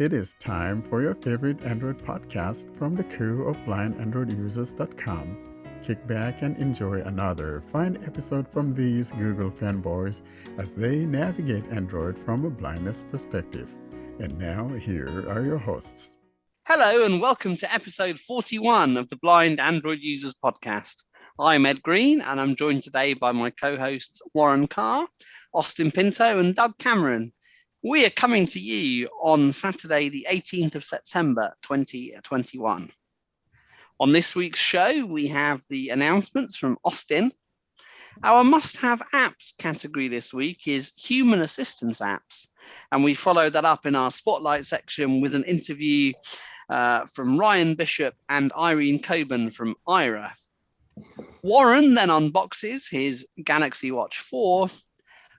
It is time for your favorite Android podcast from the crew of blindandroidusers.com. Kick back and enjoy another fine episode from these Google fanboys as they navigate Android from a blindness perspective. And now, here are your hosts. Hello and welcome to episode 41 of the Blind Android Users podcast. I'm Ed Green and I'm joined today by my co-hosts Warren Carr, Austin Pinto and Doug Cameron. We are coming to you on Saturday the 18th of September 2021. On this week's show we have the announcements from Austin. Our must-have apps category this week is human assistance apps, and we follow that up in our spotlight section with an interview from Ryan Bishop and Irene Coburn from Aira. Warren then unboxes his Galaxy Watch 4,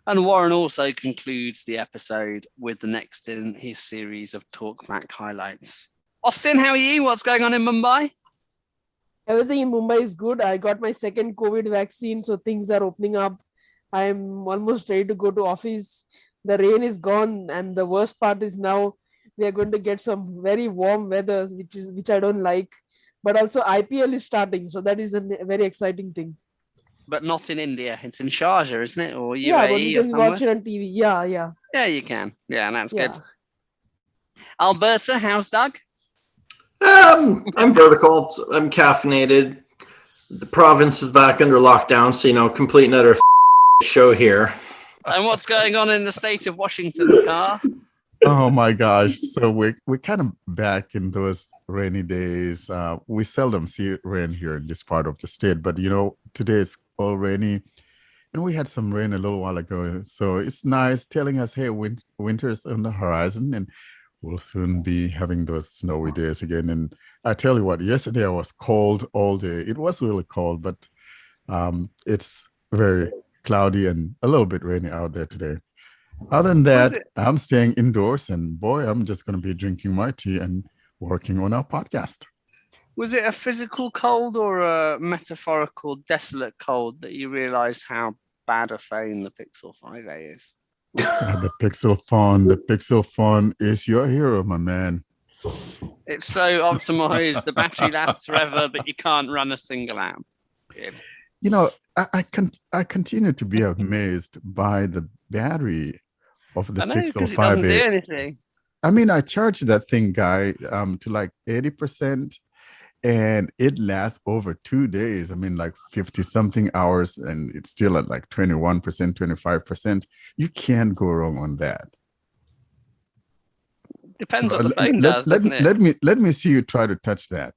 and Warren also concludes the episode with the next in his series of Talkback highlights. Austin, how are you? What's going on in Mumbai? Everything in Mumbai is good. I got my second COVID vaccine, so things are opening up. I'm almost ready to go to office. The rain is gone, and the worst part is now we are going to get some very warm weather, which I don't like. But also IPL is starting, so that is a very exciting thing. But not in India. It's in Sharjah, isn't it? Or UAE yeah, but you or can somewhere? watch it on TV. Yeah. Yeah, you can. Yeah, that's Yeah. good. Alberta, how's Doug? I'm vertical. I'm caffeinated. The province is back under lockdown, so complete another show here. And what's going on in the state of Washington, Carr? Oh my gosh. So we're kind of back in those rainy days. We seldom see rain here in this part of the state, but today it's all rainy. And we had some rain a little while ago. So it's nice telling us, hey, winter's on the horizon and we'll soon be having those snowy days again. And I tell you what, yesterday I was cold all day. It was really cold, but it's very cloudy and a little bit rainy out there today. Other than that, I'm staying indoors and boy, I'm just going to be drinking my tea and working on our podcast. Was it a physical cold or a metaphorical desolate cold that you realized how bad a phone the Pixel 5a is? The Pixel phone is your hero, my man. It's so optimized, the battery lasts forever, but you can't run a single app. Good. I continue to be amazed by the battery of the Pixel 5a. It doesn't do anything. I mean, I charged that thing, guy, to like 80%, and it lasts over 2 days. I mean, like 50-something hours, and it's still at like 21%, 25%. You can't go wrong on that. Depends what the phone does, doesn't it? Let me see you try to touch that.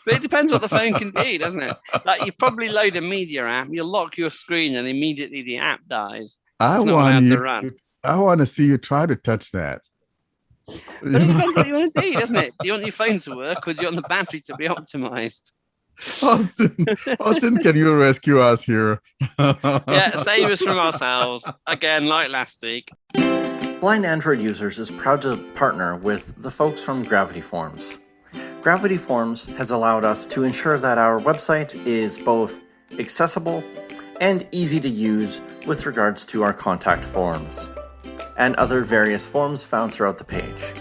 But it depends what the phone can do, doesn't it? Like you probably load a media app, you lock your screen, and immediately the app dies. I want to see you try to touch that. But it depends what you want to do, doesn't it? Do you want your phone to work, or do you want the battery to be optimized? Austin, can you rescue us here? Yeah, save us from ourselves. Again, like last week. Blind Android Users is proud to partner with the folks from Gravity Forms. Gravity Forms has allowed us to ensure that our website is both accessible and easy to use with regards to our contact forms and other various forms found throughout the page.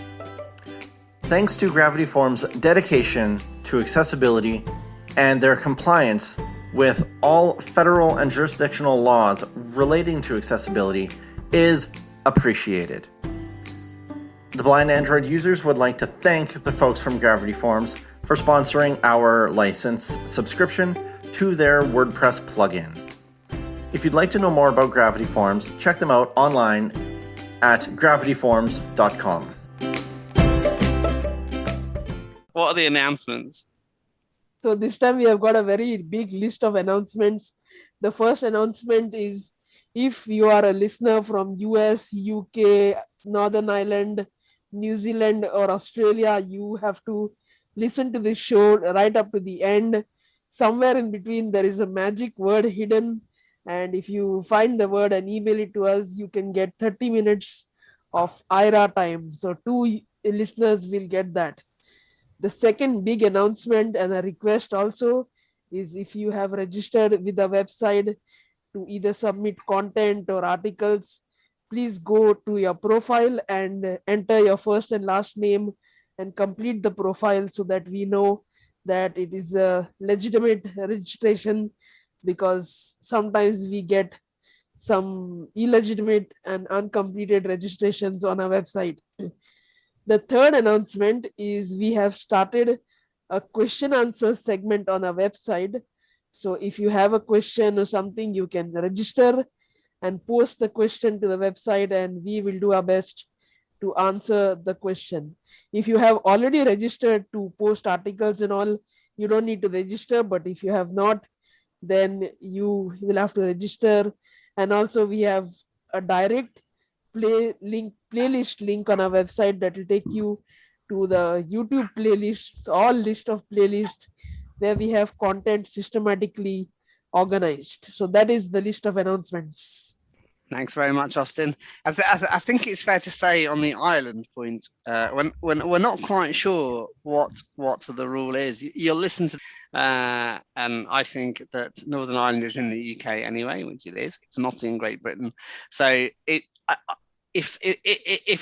Thanks to Gravity Forms' dedication to accessibility and their compliance with all federal and jurisdictional laws relating to accessibility is appreciated. The Blind Android Users would like to thank the folks from Gravity Forms for sponsoring our license subscription to their WordPress plugin. If you'd like to know more about Gravity Forms, check them out online at gravityforms.com. What are the announcements? So this time we have got a very big list of announcements. The first announcement is if you are a listener from US, UK, Northern Ireland, New Zealand or Australia, you have to listen to this show right up to the end. Somewhere in between there is a magic word hidden, and if you find the word and email it to us, you can get 30 minutes of Aira time. So 2 listeners will get that. The second big announcement and a request also is if you have registered with the website to either submit content or articles, please go to your profile and enter your first and last name and complete the profile so that we know that it is a legitimate registration, because sometimes we get some illegitimate and uncompleted registrations on our website. The third announcement is we have started a question answer segment on our website. So if you have a question or something, you can register and post the question to the website, and we will do our best to answer the question. If you have already registered to post articles and all, you don't need to register. But if you have not, then you will have to register. And also we have a direct playlist link on our website that will take you to the YouTube playlists, all list of playlists where we have content systematically organized. So that is the list of announcements. Thanks very much, Austin. I think it's fair to say on the Ireland point, when we're not quite sure what the rule is, you'll listen to, and I think that Northern Ireland is in the UK anyway, which it is. It's not in Great Britain. So if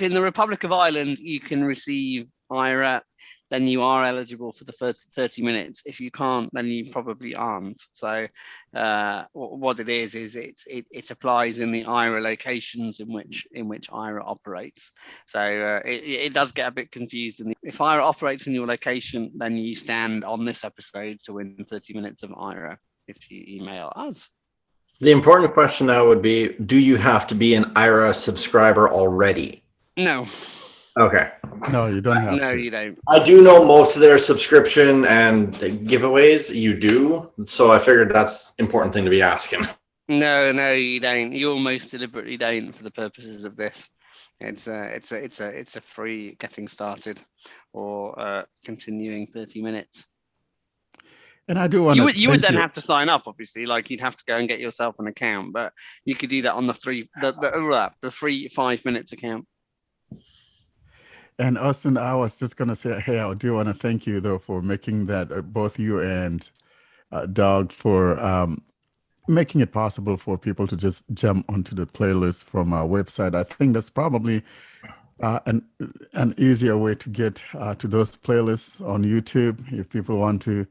in the Republic of Ireland you can receive IRA, then you are eligible for the first 30 minutes. If you can't, then you probably aren't. So what it is it applies in the IRA locations in which IRA operates. So it does get a bit confused. If IRA operates in your location, then you stand on this episode to win 30 minutes of IRA if you email us. The important question now would be, do you have to be an IRA subscriber already? No. Okay. No, you don't have to. No, you don't. I do know most of their subscription and giveaways you do, so I figured that's an important thing to be asking. No, you don't. You almost deliberately don't for the purposes of this. It's a free getting started or continuing 30 minutes. And I do want to. You would then have to sign up, obviously. Like you'd have to go and get yourself an account, but you could do that on the free 5 minutes account. And Austin, I was just going to say, hey, I do want to thank you, though, for making that, both you and Doug, for making it possible for people to just jump onto the playlist from our website. I think that's probably an easier way to get to those playlists on YouTube if people want to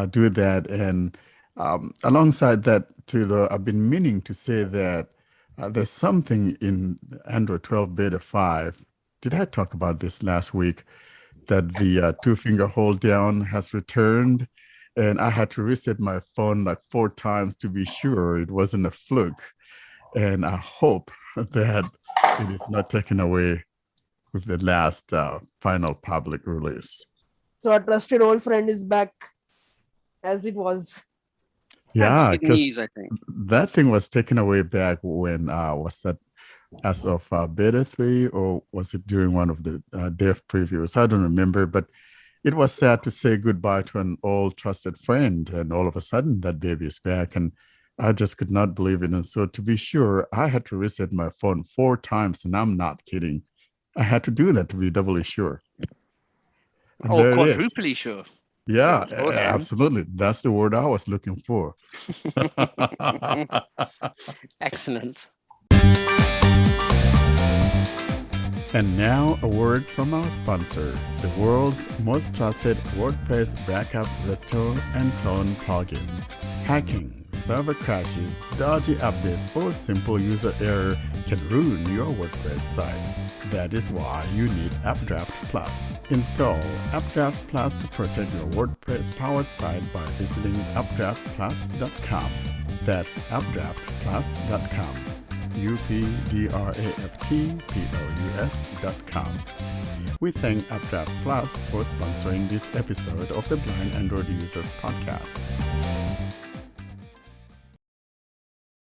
do that. And alongside that, too, I've been meaning to say that there's something in Android 12 Beta 5. Did I talk about this last week? That the two-finger hold down has returned, and I had to reset my phone like 4 times to be sure it wasn't a fluke. And I hope that it is not taken away with the last final public release. So our trusted old friend is back as it was. Yeah, that's good news, I think. That thing was taken away back when was that? As of beta 3, or was it during one of the dev previews? I don't remember, but it was sad to say goodbye to an old trusted friend, and all of a sudden that baby is back, and I just could not believe it. And so to be sure, I had to reset my phone 4 times, and I'm not kidding. I had to do that to be doubly sure. And or quadruply sure. Yeah, absolutely. That's the word I was looking for. Excellent. And now a word from our sponsor, the world's most trusted WordPress backup, restore, and clone plugin. Hacking, server crashes, dodgy updates, or simple user error can ruin your WordPress site. That is why you need Updraft Plus. Install Updraft Plus to protect your WordPress-powered site by visiting updraftplus.com. That's updraftplus.com. UPDRAFTPLUS.com. We thank Updraft Plus for sponsoring this episode of the Blind Android Users Podcast.